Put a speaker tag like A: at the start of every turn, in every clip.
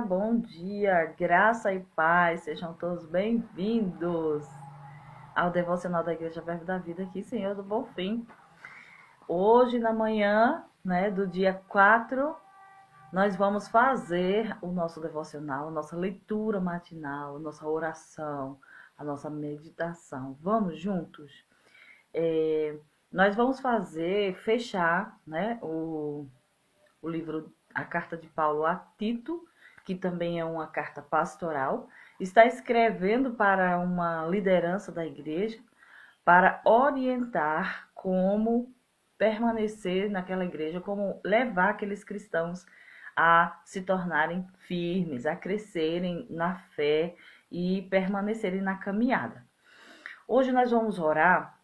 A: bom dia, graça e paz, sejam todos bem-vindos ao Devocional da Igreja Verbo da Vida aqui, Senhor do Bom Fim. Hoje, na manhã, do dia 4, nós vamos fazer o nosso devocional, a nossa leitura matinal, a nossa oração, a nossa meditação. Vamos juntos? Nós vamos fechar, o livro, a carta de Paulo a Tito, que também é uma carta pastoral, está escrevendo para uma liderança da igreja, para orientar como permanecer naquela igreja, como levar aqueles cristãos a se tornarem firmes, a crescerem na fé e permanecerem na caminhada. Hoje nós vamos orar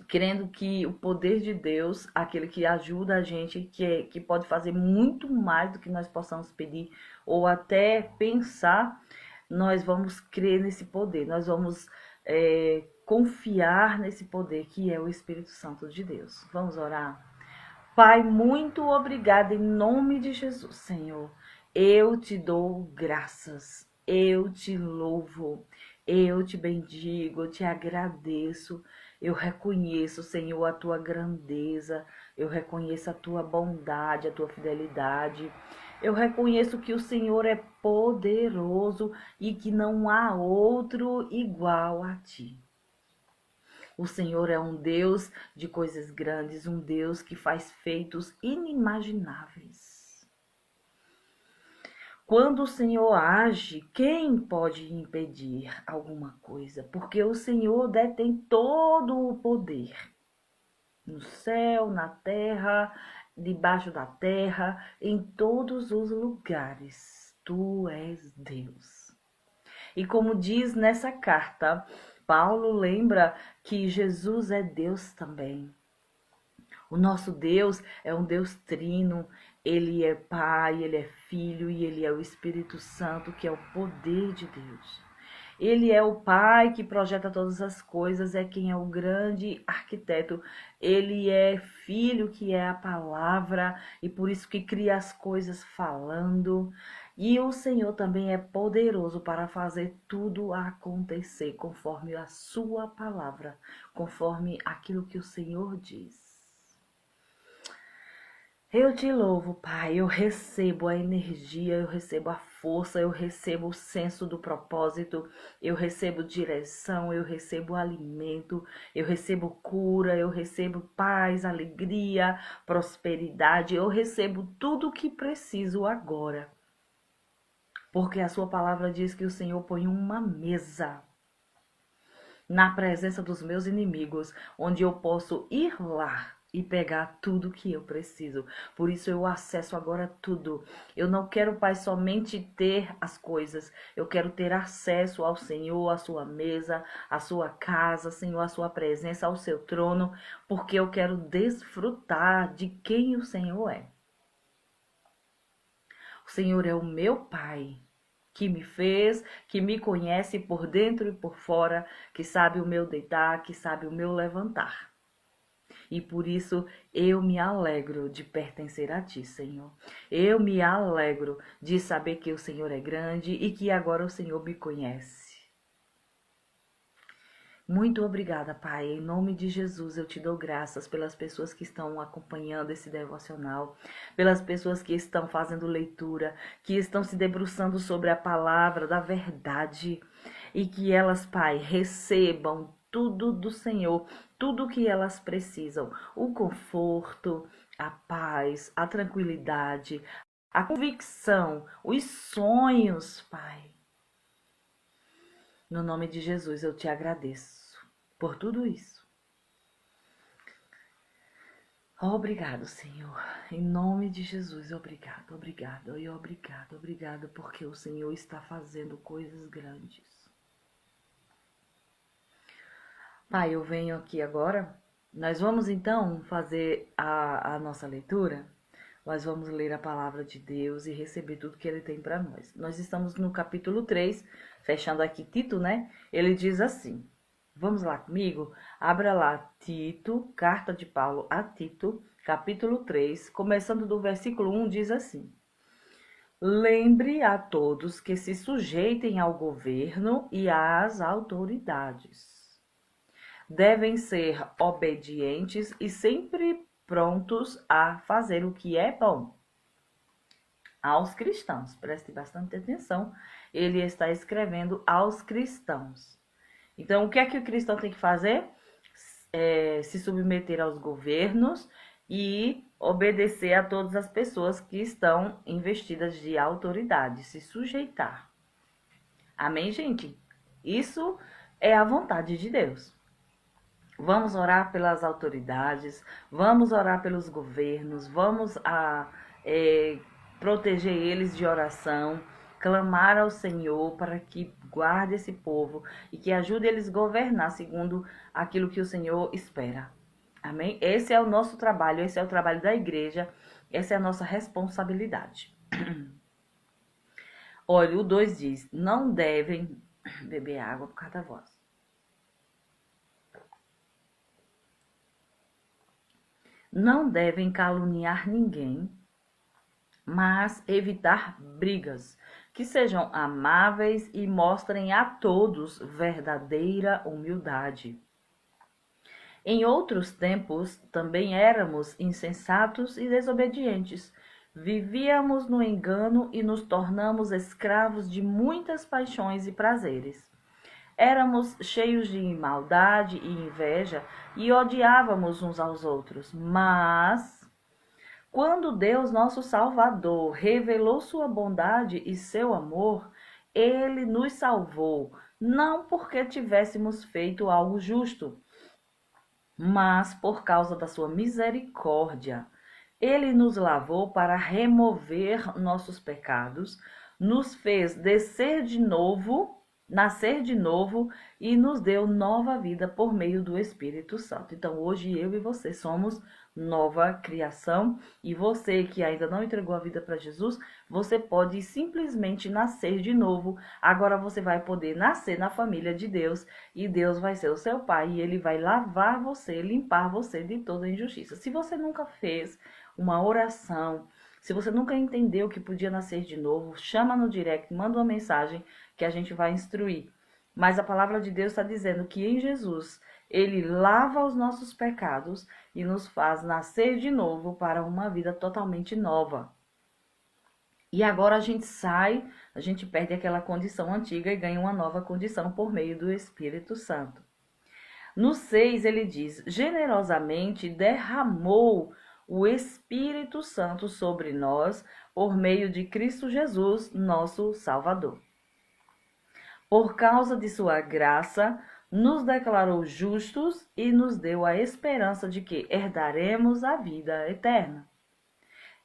A: crendo que o poder de Deus, aquele que ajuda a gente, que pode fazer muito mais do que nós possamos pedir ou até pensar, nós vamos crer nesse poder, nós vamos confiar nesse poder que é o Espírito Santo de Deus. Vamos orar? Pai, muito obrigada em nome de Jesus, Senhor. Eu te dou graças, eu te louvo, eu te bendigo, eu te agradeço. Eu reconheço, Senhor, a tua grandeza, eu reconheço a tua bondade, a tua fidelidade. Eu reconheço que o Senhor é poderoso e que não há outro igual a ti. O Senhor é um Deus de coisas grandes, um Deus que faz feitos inimagináveis. Quando o Senhor age, quem pode impedir alguma coisa? Porque o Senhor detém todo o poder. No céu, na terra, debaixo da terra, em todos os lugares. Tu és Deus. E como diz nessa carta, Paulo lembra que Jesus é Deus também. O nosso Deus é um Deus trino, ele é Pai, ele é Filho e ele é o Espírito Santo, que é o poder de Deus. Ele é o Pai que projeta todas as coisas, é quem é o grande arquiteto. Ele é Filho, que é a palavra, e por isso que cria as coisas falando. E o Senhor também é poderoso para fazer tudo acontecer conforme a sua palavra, conforme aquilo que o Senhor diz. Eu te louvo, Pai. Eu recebo a energia, eu recebo a força, eu recebo o senso do propósito, eu recebo direção, eu recebo alimento, eu recebo cura, eu recebo paz, alegria, prosperidade, eu recebo tudo o que preciso agora. Porque a sua palavra diz que o Senhor põe uma mesa na presença dos meus inimigos, onde eu posso ir lá e pegar tudo que eu preciso. Por isso eu acesso agora tudo. Eu não quero, Pai, somente ter as coisas. Eu quero ter acesso ao Senhor, à sua mesa, à sua casa, Senhor, à sua presença, ao seu trono, porque eu quero desfrutar de quem o Senhor é. O Senhor é o meu Pai, que me fez, que me conhece por dentro e por fora, que sabe o meu deitar, que sabe o meu levantar. E por isso eu me alegro de pertencer a ti, Senhor. Eu me alegro de saber que o Senhor é grande e que agora o Senhor me conhece. Muito obrigada, Pai. Em nome de Jesus, eu te dou graças pelas pessoas que estão acompanhando esse devocional, pelas pessoas que estão fazendo leitura, que estão se debruçando sobre a palavra da verdade e que elas, Pai, recebam tudo do Senhor, tudo o que elas precisam, o conforto, a paz, a tranquilidade, a convicção, os sonhos, Pai. No nome de Jesus, eu te agradeço por tudo isso. Obrigado, Senhor. Em nome de Jesus, obrigado, obrigado e obrigado, obrigado, porque o Senhor está fazendo coisas grandes. Pai, eu venho aqui agora. Nós vamos então fazer a nossa leitura. Nós vamos ler a palavra de Deus e receber tudo que Ele tem para nós. Nós estamos no capítulo 3, fechando aqui Tito, né? Ele diz assim, vamos lá comigo? Abra lá Tito, carta de Paulo a Tito, capítulo 3, começando do versículo 1, diz assim. Lembre a todos que se sujeitem ao governo e às autoridades. Devem ser obedientes e sempre prontos a fazer o que é bom. Aos cristãos, preste bastante atenção, ele está escrevendo aos cristãos. Então, o que é que o cristão tem que fazer? Se submeter aos governos e obedecer a todas as pessoas que estão investidas de autoridade, se sujeitar. Amém, gente? Isso é a vontade de Deus. Vamos orar pelas autoridades, vamos orar pelos governos, vamos proteger eles de oração, clamar ao Senhor para que guarde esse povo e que ajude eles a governar segundo aquilo que o Senhor espera. Amém? Esse é o nosso trabalho, esse é o trabalho da igreja, essa é a nossa responsabilidade. Olha, o 2 diz, não devem beber água por causa da voz. Não devem caluniar ninguém, mas evitar brigas, que sejam amáveis e mostrem a todos verdadeira humildade. Em outros tempos também éramos insensatos e desobedientes. Vivíamos no engano e nos tornamos escravos de muitas paixões e prazeres. Éramos cheios de maldade e inveja e odiávamos uns aos outros. Mas, quando Deus, nosso Salvador, revelou sua bondade e seu amor, ele nos salvou, não porque tivéssemos feito algo justo, mas por causa da sua misericórdia. Ele nos lavou para remover nossos pecados, nos fez nascer de novo e nos deu nova vida por meio do Espírito Santo. Então, hoje eu e você somos nova criação e você que ainda não entregou a vida para Jesus, você pode simplesmente nascer de novo. Agora você vai poder nascer na família de Deus e Deus vai ser o seu pai e ele vai lavar você, limpar você de toda injustiça. Se você nunca fez uma oração, se você nunca entendeu que podia nascer de novo, chama no direct, manda uma mensagem que a gente vai instruir. Mas a palavra de Deus está dizendo que em Jesus, ele lava os nossos pecados e nos faz nascer de novo para uma vida totalmente nova. E agora a gente sai, a gente perde aquela condição antiga e ganha uma nova condição por meio do Espírito Santo. No 6 ele diz, generosamente derramou o Espírito Santo sobre nós por meio de Cristo Jesus, nosso Salvador. Por causa de sua graça, nos declarou justos e nos deu a esperança de que herdaremos a vida eterna.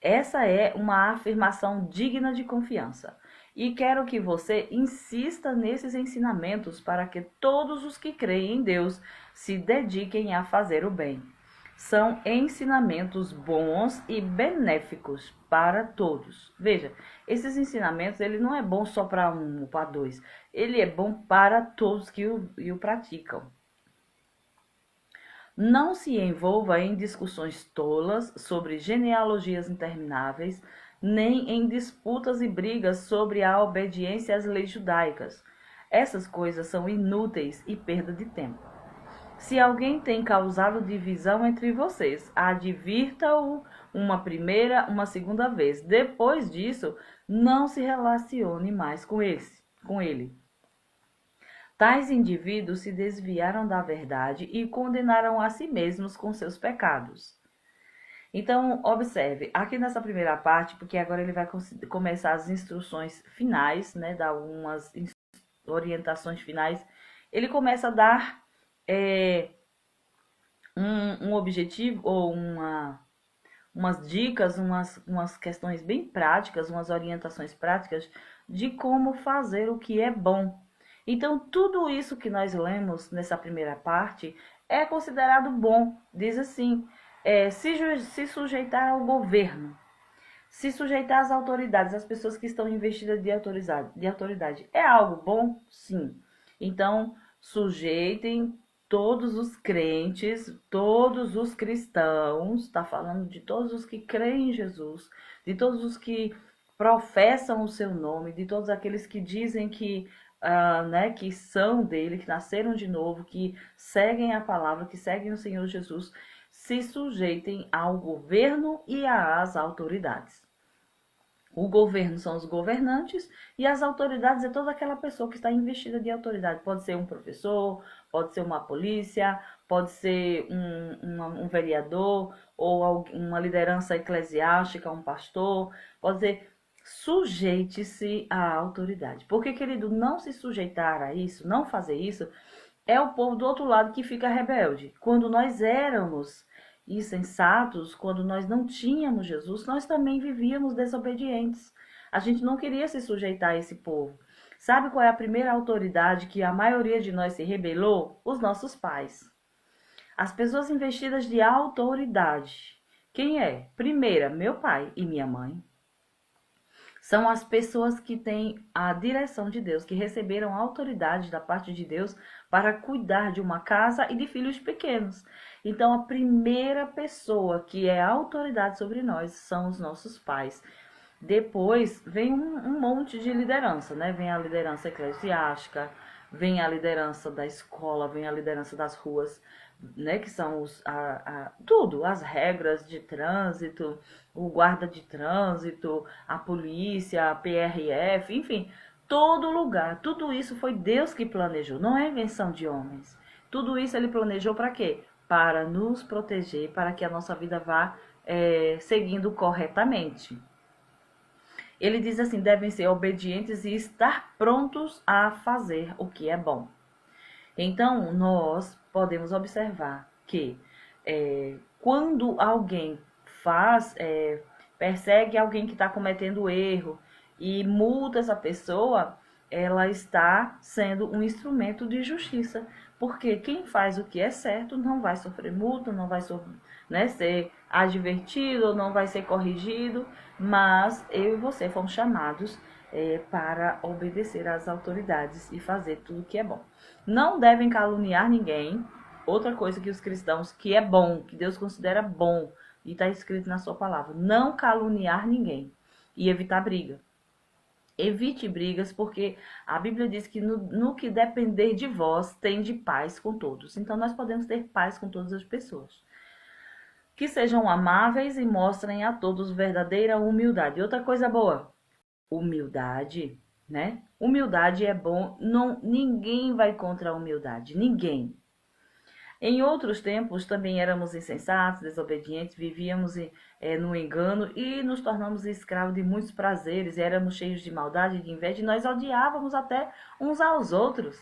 A: Essa é uma afirmação digna de confiança. E quero que você insista nesses ensinamentos para que todos os que creem em Deus se dediquem a fazer o bem. São ensinamentos bons e benéficos para todos. Veja, esses ensinamentos, ele não é bom só para um ou para dois. Ele é bom para todos que o praticam. Não se envolva em discussões tolas sobre genealogias intermináveis, nem em disputas e brigas sobre a obediência às leis judaicas. Essas coisas são inúteis e perda de tempo. Se alguém tem causado divisão entre vocês, advirta-o uma primeira, uma segunda vez. Depois disso, não se relacione mais com ele. Tais indivíduos se desviaram da verdade e condenaram a si mesmos com seus pecados. Então, observe, aqui nessa primeira parte, porque agora ele vai começar as instruções finais, né, dar umas orientações finais, ele começa a dar um objetivo ou umas dicas, umas questões bem práticas, umas orientações práticas de como fazer o que é bom. Então, tudo isso que nós lemos nessa primeira parte é considerado bom. Diz assim, se sujeitar ao governo, se sujeitar às autoridades, às pessoas que estão investidas de autoridade. É algo bom? Sim. Então, sujeitem todos os crentes, todos os cristãos, está falando de todos os que creem em Jesus, de todos os que professam o seu nome, de todos aqueles que dizem que, né, que são dele, que nasceram de novo, que seguem a palavra, que seguem o Senhor Jesus, se sujeitem ao governo e às autoridades. O governo são os governantes e as autoridades é toda aquela pessoa que está investida de autoridade. Pode ser um professor, pode ser uma polícia, pode ser um vereador ou uma liderança eclesiástica, um pastor. Pode ser, sujeite-se à autoridade. Porque, querido, não se sujeitar a isso, não fazer isso, é o povo do outro lado que fica rebelde. Quando nós éramos insensatos, quando nós não tínhamos Jesus, nós também vivíamos desobedientes. A gente não queria se sujeitar a esse povo. Sabe qual é a primeira autoridade que a maioria de nós se rebelou? Os nossos pais. As pessoas investidas de autoridade. Quem é? Primeira, meu pai e minha mãe. São as pessoas que têm a direção de Deus, que receberam a autoridade da parte de Deus para cuidar de uma casa e de filhos pequenos. Então, a primeira pessoa que é autoridade sobre nós são os nossos pais. Depois vem um monte de liderança, né? Vem a liderança eclesiástica, vem a liderança da escola, vem a liderança das ruas, né? Que são tudo, as regras de trânsito, o guarda de trânsito, a polícia, a PRF, enfim, todo lugar. Tudo isso foi Deus que planejou, não é invenção de homens. Tudo isso ele planejou para quê? Para nos proteger, para que a nossa vida vá seguindo corretamente. Ele diz assim, devem ser obedientes e estar prontos a fazer o que é bom. Então, nós podemos observar que quando alguém persegue alguém que está cometendo erro e multa essa pessoa, ela está sendo um instrumento de justiça. Porque quem faz o que é certo não vai sofrer multa, não vai ser advertido, não vai ser corrigido, mas eu e você fomos chamados para obedecer às autoridades e fazer tudo que é bom. Não devem caluniar ninguém. Outra coisa que os cristãos, que é bom, que Deus considera bom, e está escrito na sua palavra, não caluniar ninguém e evitar briga. Evite brigas, porque a Bíblia diz que no que depender de vós, tende paz com todos. Então, nós podemos ter paz com todas as pessoas. Que sejam amáveis e mostrem a todos verdadeira humildade. Outra coisa boa, humildade, né? Humildade é bom, ninguém vai contra a humildade, ninguém. Em outros tempos também éramos insensatos, desobedientes, vivíamos no engano e nos tornamos escravos de muitos prazeres, éramos cheios de maldade e de inveja e nós odiávamos até uns aos outros.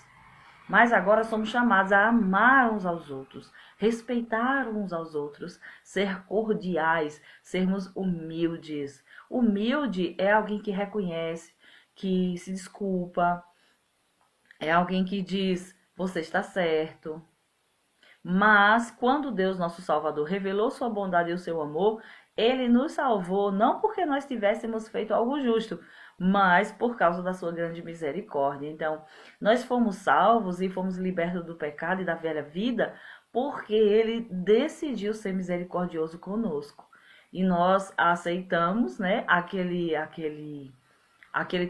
A: Mas agora somos chamados a amar uns aos outros, respeitar uns aos outros, ser cordiais, sermos humildes. Humilde é alguém que reconhece, que se desculpa, é alguém que diz, você está certo. Mas quando Deus, nosso Salvador, revelou sua bondade e o seu amor, ele nos salvou não porque nós tivéssemos feito algo justo, mas por causa da sua grande misericórdia. Então, nós fomos salvos e fomos libertos do pecado e da velha vida porque ele decidiu ser misericordioso conosco. E nós aceitamos, né, aquele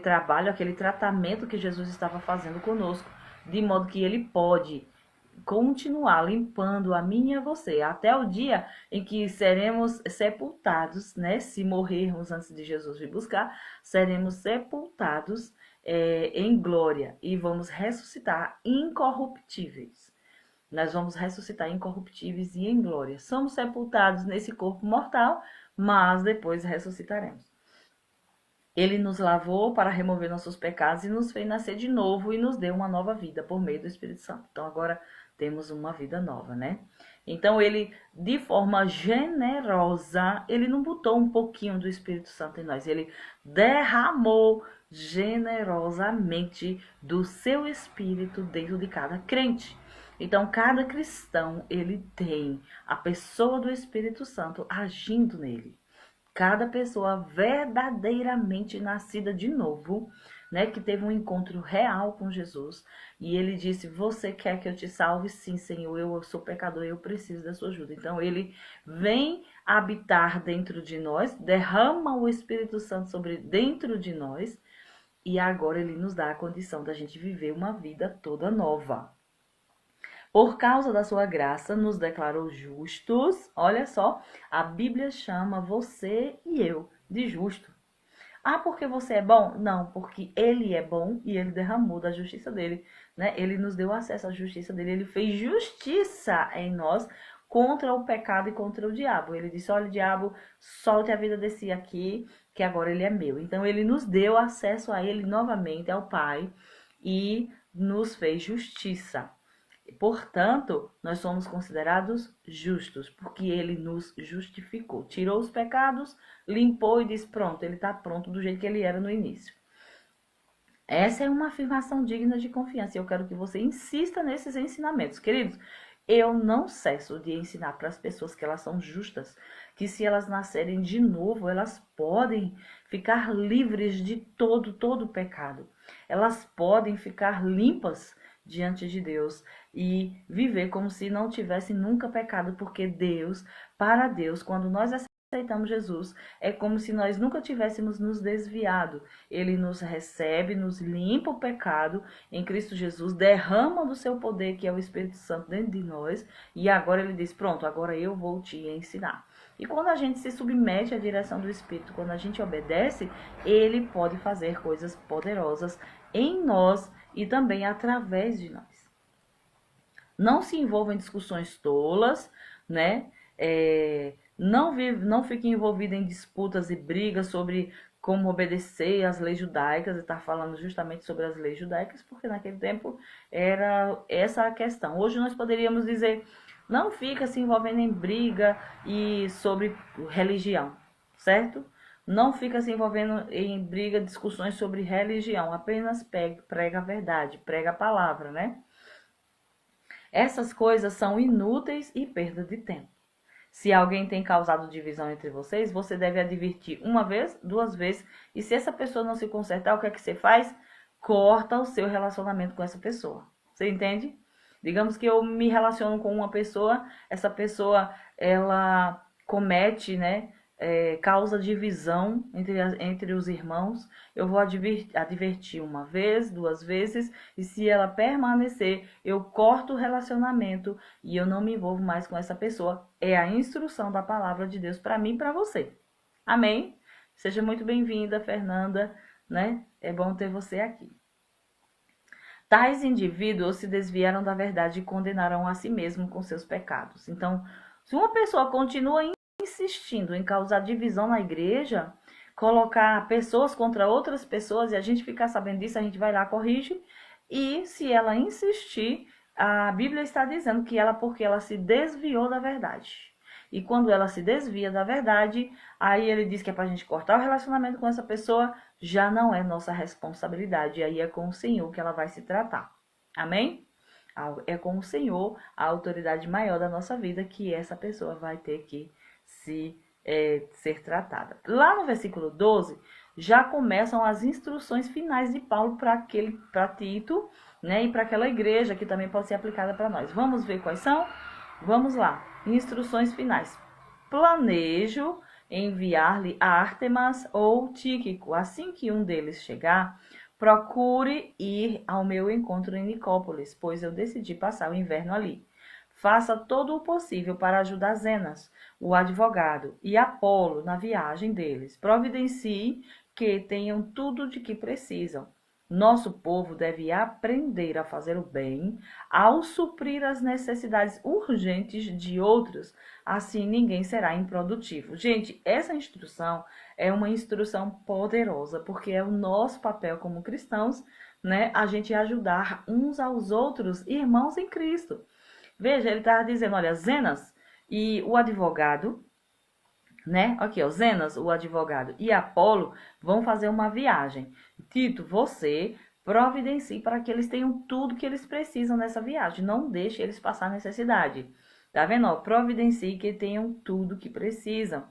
A: trabalho, aquele tratamento que Jesus estava fazendo conosco, de modo que ele pode continuar limpando a mim e a você, até o dia em que seremos sepultados, né? Se morrermos antes de Jesus vir buscar, seremos sepultados em glória e vamos ressuscitar incorruptíveis. Nós vamos ressuscitar incorruptíveis e em glória. Somos sepultados nesse corpo mortal, mas depois ressuscitaremos. Ele nos lavou para remover nossos pecados e nos fez nascer de novo e nos deu uma nova vida por meio do Espírito Santo. Então agora temos uma vida nova, né? Então ele, de forma generosa, ele não botou um pouquinho do Espírito Santo em nós, ele derramou generosamente do seu Espírito dentro de cada crente. Então cada cristão, ele tem a pessoa do Espírito Santo agindo nele. Cada pessoa verdadeiramente nascida de novo, né, que teve um encontro real com Jesus, e ele disse: "Você quer que eu te salve? Sim, Senhor, eu sou pecador, eu preciso da sua ajuda." Então ele vem habitar dentro de nós, derrama o Espírito Santo sobre dentro de nós, e agora ele nos dá a condição da gente viver uma vida toda nova. Por causa da sua graça, nos declarou justos. Olha só, a Bíblia chama você e eu de justo. Ah, porque você é bom? Não, porque ele é bom e ele derramou da justiça dele, né? Ele nos deu acesso à justiça dele, ele fez justiça em nós contra o pecado e contra o diabo. Ele disse: "Olha, diabo, solte a vida desse aqui, que agora ele é meu." Então ele nos deu acesso a ele novamente, ao Pai, e nos fez justiça. Portanto, nós somos considerados justos, porque ele nos justificou. Tirou os pecados, limpou e disse: pronto, ele está pronto do jeito que ele era no início. Essa é uma afirmação digna de confiança e eu quero que você insista nesses ensinamentos. Queridos, eu não cesso de ensinar para as pessoas que elas são justas, que se elas nascerem de novo, elas podem ficar livres de todo pecado. Elas podem ficar limpas diante de Deus e viver como se não tivessem nunca pecado, porque Deus, para Deus, quando nós aceitamos Jesus, é como se nós nunca tivéssemos nos desviado. Ele nos recebe, nos limpa o pecado em Cristo Jesus, derrama do seu poder, que é o Espírito Santo, dentro de nós, e agora ele diz: pronto, agora eu vou te ensinar. E quando a gente se submete à direção do Espírito, quando a gente obedece, ele pode fazer coisas poderosas em nós e também através de nós. Não se envolva em discussões tolas, né? Não fique envolvido em disputas e brigas sobre como obedecer às leis judaicas. Está falando justamente sobre as leis judaicas, porque naquele tempo era essa a questão. Hoje nós poderíamos dizer: não fica se envolvendo em briga e sobre religião, certo? Não fica se envolvendo em briga, discussões sobre religião. Apenas prega a verdade, prega a palavra, né? Essas coisas são inúteis e perda de tempo. Se alguém tem causado divisão entre vocês, você deve advertir uma vez, duas vezes. E se essa pessoa não se consertar, o que é que você faz? Corta o seu relacionamento com essa pessoa. Você entende? Digamos que eu me relaciono com uma pessoa, essa pessoa, ela comete, né, causa divisão entre os irmãos. Eu vou advertir uma vez, duas vezes, e se ela permanecer, eu corto o relacionamento e eu não me envolvo mais com essa pessoa. É a instrução da palavra de Deus para mim e para você. Amém? Seja muito bem-vinda, Fernanda, né? É bom ter você aqui. Tais indivíduos se desviaram da verdade e condenaram a si mesmo com seus pecados. Então, se uma pessoa continua insistindo em causar divisão na igreja, colocar pessoas contra outras pessoas, e a gente ficar sabendo disso, a gente vai lá, corrige. E se ela insistir, a Bíblia está dizendo que porque ela se desviou da verdade. E quando ela se desvia da verdade, aí ele diz que é para a gente cortar o relacionamento com essa pessoa, já não é nossa responsabilidade. Aí é com o Senhor que ela vai se tratar. Amém? É com o Senhor, a autoridade maior da nossa vida, que essa pessoa vai ter que ser tratada. Lá no versículo 12, já começam as instruções finais de Paulo para Tito, né, e para aquela igreja, que também pode ser aplicada para nós. Vamos ver quais são? Vamos lá. Instruções finais. Planejo enviar-lhe Ártemas ou Tíquico. Assim que um deles chegar, procure ir ao meu encontro em Nicópolis, pois eu decidi passar o inverno ali. Faça todo o possível para ajudar Zenas, o advogado, e Apolo na viagem deles. Providencie que tenham tudo de que precisam. Nosso povo deve aprender a fazer o bem ao suprir as necessidades urgentes de outros. Assim ninguém será improdutivo. Gente, essa instrução é uma instrução poderosa, porque é o nosso papel como cristãos, né? A gente ajudar uns aos outros, irmãos em Cristo. Veja, ele estava dizendo: olha, Zenas e o advogado, né? Aqui, ó, Zenas, o advogado, e Apolo vão fazer uma viagem. Tito, você providencie para que eles tenham tudo que eles precisam nessa viagem. Não deixe eles passar necessidade. Tá vendo? Ó, providencie que tenham tudo que precisam.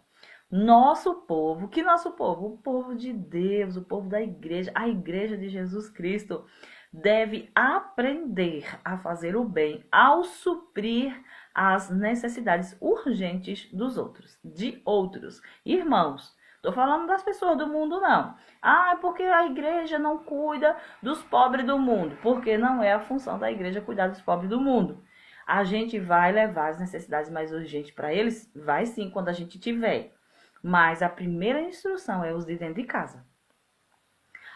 A: Nosso povo, que nosso povo? O povo de Deus, o povo da igreja, a igreja de Jesus Cristo deve aprender a fazer o bem ao suprir as necessidades urgentes dos outros, de outros irmãos. Tô falando das pessoas do mundo, não. Ah, é porque a igreja não cuida dos pobres do mundo. Porque não é a função da igreja cuidar dos pobres do mundo. A gente vai levar as necessidades mais urgentes para eles? Vai sim, quando a gente tiver. Mas a primeira instrução é os de dentro de casa.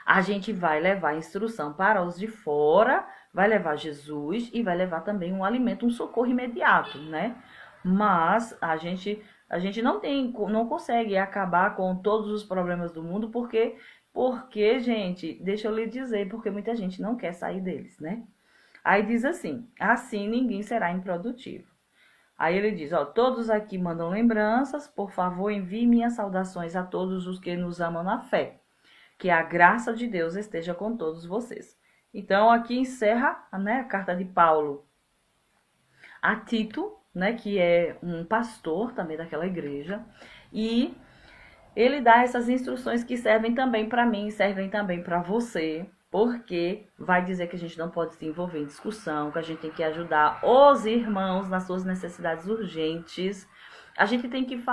A: A gente vai levar instrução para os de fora, vai levar Jesus e vai levar também um alimento, um socorro imediato, né? Mas a gente não consegue acabar com todos os problemas do mundo porque, gente, deixa eu lhe dizer, porque muita gente não quer sair deles, né? Aí diz assim ninguém será improdutivo. Aí ele diz, ó, todos aqui mandam lembranças, por favor, envie minhas saudações a todos os que nos amam na fé. Que a graça de Deus esteja com todos vocês. Então, aqui encerra, né, a carta de Paulo a Tito, né, que é um pastor também daquela igreja, e ele dá essas instruções que servem também para mim, servem também para você, porque vai dizer que a gente não pode se envolver em discussão, que a gente tem que ajudar os irmãos nas suas necessidades urgentes. A gente tem que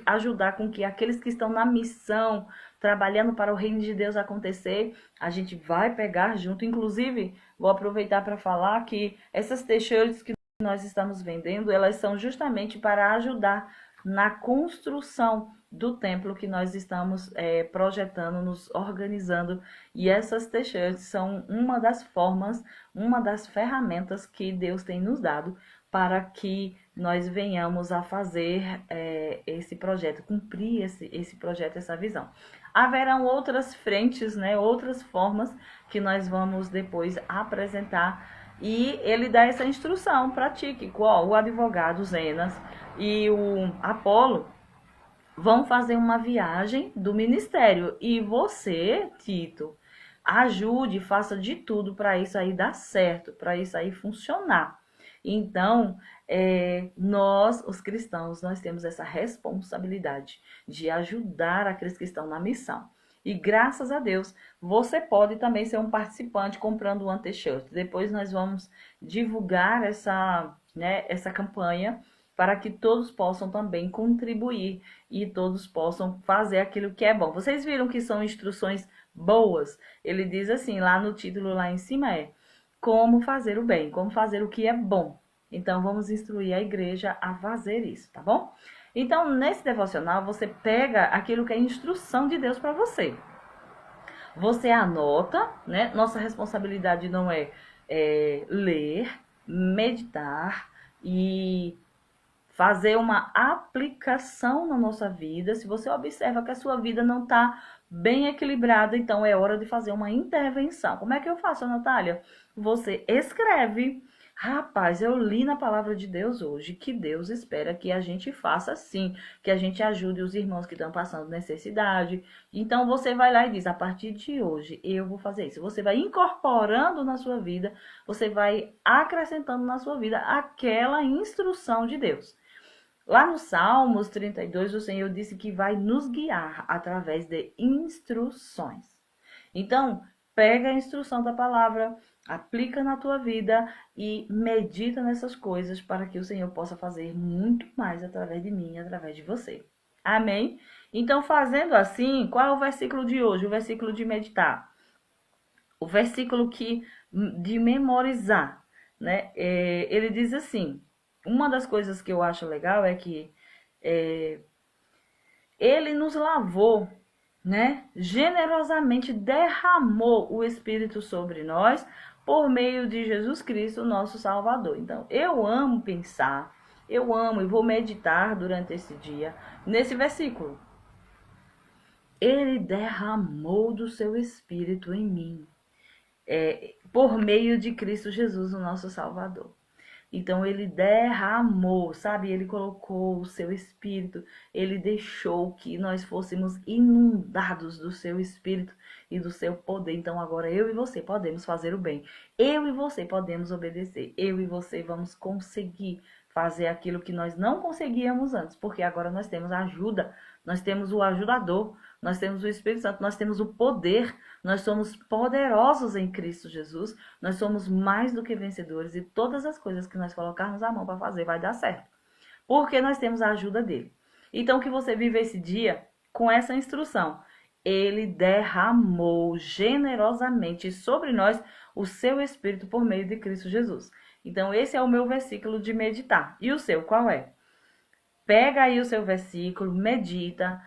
A: ajudar com que aqueles que estão na missão, trabalhando para o reino de Deus acontecer, a gente vai pegar junto. Inclusive, vou aproveitar para falar que essas t-shirts que nós estamos vendendo, elas são justamente para ajudar na construção do templo que nós estamos projetando, nos organizando. E essas t-shirts são uma das formas, uma das ferramentas que Deus tem nos dado para que nós venhamos a fazer esse projeto, cumprir esse projeto, essa visão. Haverão outras frentes, né, outras formas que nós vamos depois apresentar. E ele dá essa instrução para Tíquico, ó, o advogado Zenas e o Apolo vão fazer uma viagem do ministério. E você, Tito, ajude, faça de tudo para isso aí dar certo, para isso aí funcionar. Então, nós, os cristãos, nós temos essa responsabilidade de ajudar aqueles que estão na missão. E graças a Deus, você pode também ser um participante comprando um t-shirt. Depois nós vamos divulgar essa campanha para que todos possam também contribuir e todos possam fazer aquilo que é bom. Vocês viram que são instruções boas? Ele diz assim, lá no título, lá em cima como fazer o bem, como fazer o que é bom. Então, vamos instruir a igreja a fazer isso, tá bom? Então, nesse devocional, você pega aquilo que é instrução de Deus para você. Você anota, né? Nossa responsabilidade não é ler, meditar e fazer uma aplicação na nossa vida. Se você observa que a sua vida não está bem equilibrada, então é hora de fazer uma intervenção. Como é que eu faço, Natália? Você escreve. Rapaz, eu li na palavra de Deus hoje que Deus espera que a gente faça assim, que a gente ajude os irmãos que estão passando necessidade. Então você vai lá e diz, a partir de hoje eu vou fazer isso. Você vai incorporando na sua vida, você vai acrescentando na sua vida aquela instrução de Deus. Lá no Salmos 32, o Senhor disse que vai nos guiar através de instruções. Então, pega a instrução da palavra, aplica na tua vida e medita nessas coisas para que o Senhor possa fazer muito mais através de mim, através de você. Amém? Então, fazendo assim, qual é o versículo de hoje? O versículo de meditar. O versículo de memorizar, né? Ele diz assim, uma das coisas que eu acho legal é que ele nos lavou, né? Generosamente derramou o Espírito sobre nós por meio de Jesus Cristo, nosso Salvador. Então, eu amo pensar, eu amo e vou meditar durante esse dia nesse versículo. Ele derramou do seu Espírito em mim, por meio de Cristo Jesus, o nosso Salvador. Então, ele derramou, sabe? Ele colocou o seu Espírito, ele deixou que nós fôssemos inundados do seu Espírito e do seu poder. Então, agora eu e você podemos fazer o bem. Eu e você podemos obedecer. Eu e você vamos conseguir fazer aquilo que nós não conseguíamos antes, porque agora nós temos ajuda, nós temos o ajudador, nós temos o Espírito Santo, nós temos o poder, nós somos poderosos em Cristo Jesus, nós somos mais do que vencedores e todas as coisas que nós colocarmos a mão para fazer vai dar certo, porque nós temos a ajuda dele. Então que você viva esse dia com essa instrução. Ele derramou generosamente sobre nós o seu Espírito por meio de Cristo Jesus. Então, esse é o meu versículo de meditar. E o seu, qual é? Pega aí o seu versículo, medita,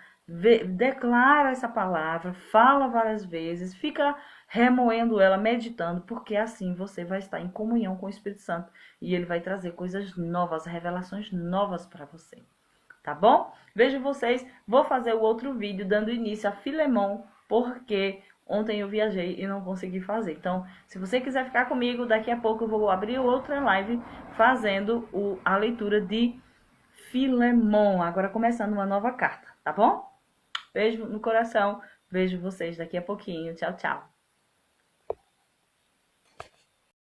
A: declara essa palavra, fala várias vezes, fica remoendo ela, meditando, porque assim você vai estar em comunhão com o Espírito Santo e ele vai trazer coisas novas, revelações novas para você. Tá bom? Vejo vocês. Vou fazer o outro vídeo dando início a Filemon, porque ontem eu viajei e não consegui fazer. Então, se você quiser ficar comigo, daqui a pouco eu vou abrir outra live fazendo a leitura de Filemon. Agora começando uma nova carta, tá bom? Beijo no coração. Vejo vocês daqui a pouquinho. Tchau, tchau.